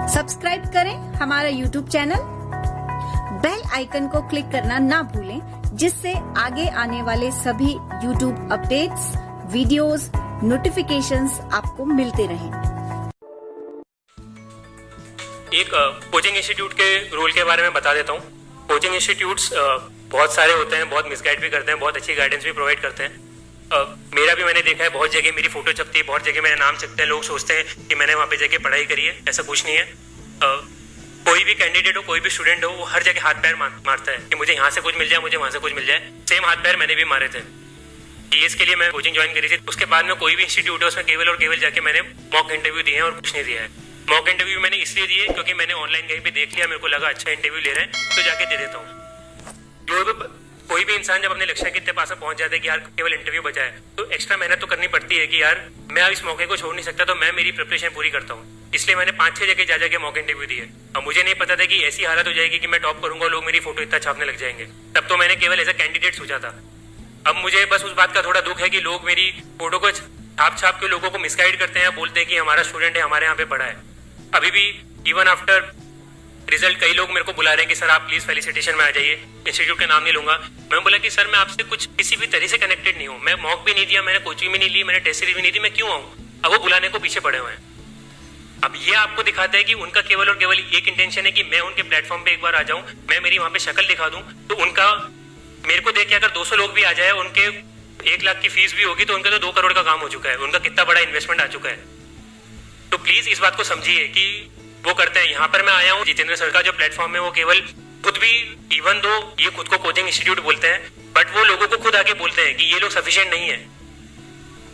Subscribe करें हमारा YouTube channel, bell icon को क्लिक करना ना भूलें, जिससे आगे आने वाले सभी YouTube अपडेट्स, वीडियोस, नोटिफिकेशंस आपको मिलते रहें। एक कोचिंग इंस्टीट्यूट के रोल के बारे में बता देता हूँ। कोचिंग इंस्टीट्यूट्स बहुत सारे होते हैं, बहुत मिसगाइड भी करते हैं, बहुत अच्छी गाइडेंस भी प्रोवाइड करते हैं। मेरा भी मैंने देखा है, बहुत जगह मेरी फोटो छपती है, बहुत जगह मेरा नाम छपता है, लोग सोचते हैं कि मैंने वहाँ पे जाके पढ़ाई करी है। ऐसा कुछ नहीं है। कोई भी कैंडिडेट हो, कोई भी स्टूडेंट हो, वो हर जगह हाथ पैर मारता है कि मुझे यहाँ से कुछ मिल जाए, मुझे वहाँ से कुछ मिल जाए। सेम हाथ पैर मैंने भी मारे थे। डीएस के लिए मैं कोचिंग ज्वाइन करी थी। उसके बाद में कोई भी इंस्टीट्यूट है उसमें केवल और केवल जाके मैंने मॉक इंटरव्यू दिए हैं और कुछ नहीं दिया है। मॉक इंटरव्यू मैंने इसलिए दिए क्योंकि मैंने ऑनलाइन कहीं पे देख लिया, मेरे को लगा अच्छा इंटरव्यू ले रहे हैं तो जाके दे देता हूँ। कोई भी इंसान जब अपने लक्ष्य के पास पहुंच जाता है कि यार केवल इंटरव्यू बचा है, तो एक्स्ट्रा मेहनत तो करनी पड़ती है कि यार मैं अब इस मौके को छोड़ नहीं सकता, तो मैं मेरी प्रिपरेशन पूरी करता हूँ। इसलिए मैंने 5-6 जगह जा के मॉक इंटरव्यू दिए। अब मुझे नहीं पता था कि ऐसी हालत हो जाएगी कि मैं टॉप करूंगा, लोग मेरी फोटो इतना छापने लग जाएंगे। तब तो मैंने केवल एज अ कैंडिडेट सोचा था। अब मुझे बस उस बात का थोड़ा दुख है कि लोग मेरी फोटो को छाप के लोगों को मिसगाइड करते हैं, बोलते हैं कि हमारा स्टूडेंट है, हमारे यहाँ पे पढ़ा है। अभी भी इवन आफ्टर रिजल्ट कई लोग मेरे को बुला रहे हैं कि सर आप प्लीज फेलिसिटेशन में आ जाइए। इंस्टीट्यूट का नाम नहीं लूंगा। मैं बोला कि सर मैं आपसे कुछ किसी भी तरह से कनेक्टेड नहीं हूँ, मैं मॉक भी नहीं दिया, मैंने कोचिंग भी नहीं ली, मैंने टेस्ट सीरीज भी नहीं दी, मैं क्यों आऊँ? अब वो बुलाने को पीछे पड़े हुए हैं। अब ये आपको दिखाता है कि उनका केवल और केवल एक इंटेंशन है कि मैं उनके प्लेटफॉर्म पे एक बार आ जाऊं, मैं मेरी वहां पे शक्ल दिखा दूं, तो उनका मेरे को देख के अगर 200 लोग भी आ जाए, उनके 1 लाख की फीस भी होगी, तो उनका तो 2 करोड़ का काम हो चुका है, उनका कितना बड़ा इन्वेस्टमेंट आ चुका है। तो प्लीज इस बात को समझिए कि वो करते हैं। यहाँ पर मैं आया हूँ, जितेंद्र सर का जो प्लेटफॉर्म है वो केवल खुद भी, इवन दो ये खुद को कोचिंग इंस्टीट्यूट बोलते हैं, बट वो लोगों को खुद आके बोलते हैं कि ये लोग सफिशिएंट नहीं है।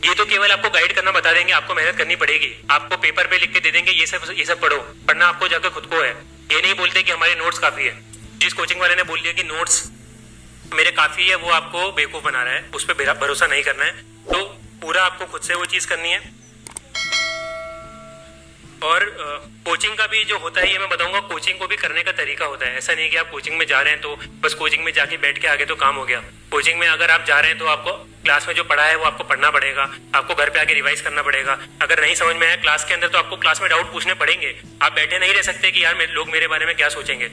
ये तो केवल आपको गाइड करना बता देंगे, आपको मेहनत करनी पड़ेगी, आपको पेपर पे लिख के दे देंगे ये सब पढ़ो, पढ़ना आपको जाकर खुद को है। ये नहीं बोलते कि हमारे नोट्स काफी है। जिस कोचिंग वाले ने बोल दिया कि नोट्स मेरे काफी है, वो आपको बेवकूफ बना रहा है, उस पर भरोसा नहीं करना है। तो पूरा आपको खुद से वो चीज करनी है। और कोचिंग का भी जो होता है, ये मैं बताऊंगा, कोचिंग को भी करने का तरीका होता है। ऐसा नहीं कि आप कोचिंग में जा रहे हैं तो बस कोचिंग में जाके बैठ के आगे तो काम हो गया। कोचिंग में अगर आप जा रहे हैं तो आपको क्लास में जो पढ़ा है वो आपको पढ़ना पड़ेगा, आपको घर पे आके रिवाइज करना पड़ेगा। अगर नहीं समझ में आया क्लास के अंदर तो आपको क्लास में डाउट पूछने पड़ेंगे। आप बैठे नहीं रह सकते कि यार लोग मेरे बारे में क्या सोचेंगे,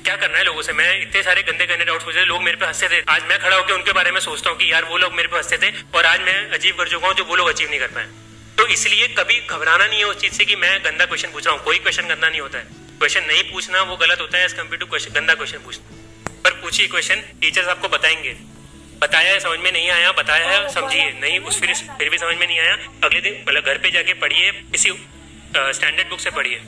क्या करना है लोगों से। मैं इतने सारे गंदे डाउट्स पूछे, लोग मेरे पे हंसते थे। आज मैं खड़ा होकर उनके बारे में सोचता हूँ कि यार वो लोग मेरे पे हंसते थे और आज मैं अचीव कर चुका हूँ जो वो लोग अचीव नहीं कर पाए। तो इसलिए कभी घबराना नहीं है उस चीज से कि मैं गंदा क्वेश्चन पूछ रहा हूँ। कोई क्वेश्चन गंदा नहीं होता है। क्वेश्चन नहीं पूछना वो गलत होता है एज कम्पेयर टू गंदा क्वेश्चन पूछना। पर पूछिए क्वेश्चन, टीचर्स आपको बताएंगे। बताया है, समझ में नहीं आया, बताया है, समझिए, नहीं उस फिर भी समझ में नहीं आया, अगले दिन मतलब घर पे जाके पढ़िए, किसी स्टैंडर्ड बुक से पढ़िए।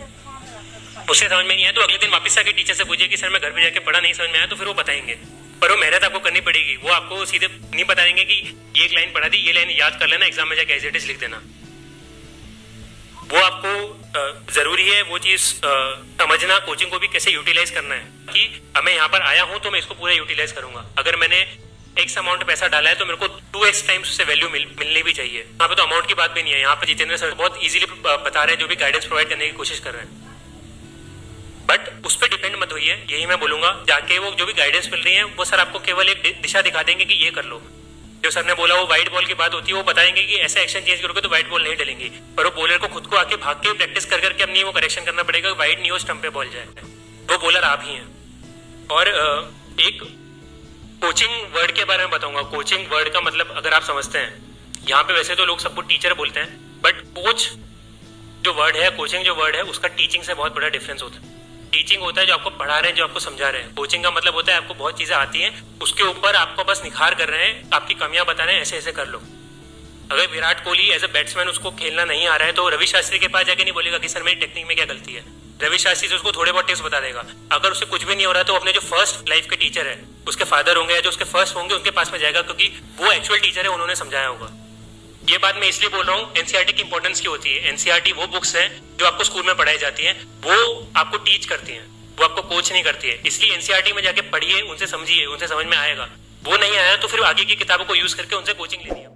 उससे समझ में नहीं आया तो अगले दिन वापस आके टीचर से पूछिए कि सर मैं घर पे जाके पढ़ा, नहीं समझ में आया, तो फिर वो बताएंगे। पर वो मेहनत आपको करनी पड़ेगी। वो आपको सीधे नहीं बताएंगे कि ये एक लाइन पढ़ा दी, ये लाइन याद कर लेना, एग्जाम में जाके एज इट इज लिख देना। वो आपको जरूरी है वो चीज समझना, कोचिंग को भी कैसे यूटिलाइज करना है कि अब मैं यहाँ पर आया हूँ तो मैं इसको पूरा यूटिलाइज करूंगा। अगर मैंने एक्स अमाउंट पैसा डाला है तो मेरे को 2x टाइम्स उससे वैल्यू मिलनी भी चाहिए। यहाँ पे तो अमाउंट की बात भी नहीं है। यहाँ पे जितेंद्र सर बहुत इजीली बता रहे हैं, जो भी गाइडेंस प्रोवाइड करने की कोशिश कर रहे हैं। बट उस पर डिपेंड मत होइए, यही मैं बोलूंगा। जाके वो जो भी गाइडेंस मिल रही है वो सर आपको केवल एक दिशा दिखा देंगे कि ये कर लो। जो सर ने बोला वो व्हाइट बॉल की बात होती है, वो बताएंगे कि ऐसे एक्शन चेंज करोगे तो व्हाइट बॉल नहीं डलेंगी। पर वो बॉलर को खुद को आके भाग के प्रैक्टिस कर करके अपनी वो करेक्शन करना पड़ेगा, व्हाइट नहीं हो स्टंप पे बॉल जाए। वो बॉलर आप ही हैं। और एक कोचिंग वर्ड के बारे में बताऊंगा। कोचिंग वर्ड का मतलब अगर आप समझते हैं, यहाँ पे वैसे तो लोग सबको टीचर बोलते हैं, बट कोच जो वर्ड है, कोचिंग जो वर्ड है, उसका टीचिंग से बहुत बड़ा डिफरेंस होता है। टीचिंग होता है जो आपको पढ़ा रहे हैं, जो आपको समझा रहे हैं। कोचिंग का मतलब होता है आपको बहुत चीजें आती हैं, उसके ऊपर आपको बस निखार कर रहे हैं, आपकी कमियां बता रहे हैं, ऐसे ऐसे कर लो। अगर Virat Kohli as a batsman उसको खेलना नहीं आ रहा है तो रवि शास्त्री के पास जाके नहीं बोलेगा कि सर मेरी टेक्निक में क्या गलती है। रवि शास्त्री से उसको थोड़े बहुत टिप्स बता देगा। अगर उससे कुछ भी नहीं हो रहा है तो अपने जो फर्स्ट लाइफ के टीचर है, उसके फादर होंगे या जो उसके फर्स्ट होंगे, उनके पास में जाएगा, क्योंकि वो एक्चुअल टीचर है, उन्होंने समझाया होगा। ये बात मैं इसलिए बोल रहा हूँ, एनसीईआरटी की इंपॉर्टेंस की होती है। एनसीईआरटी वो बुक्स हैं जो आपको स्कूल में पढ़ाई जाती हैं, वो आपको टीच करती हैं, वो आपको कोच नहीं करती है। इसलिए एनसीईआरटी में जाके पढ़िए, उनसे समझिए, उनसे समझ में आएगा। वो नहीं आया तो फिर आगे की किताबों को यूज करके उनसे कोचिंग लेनी है।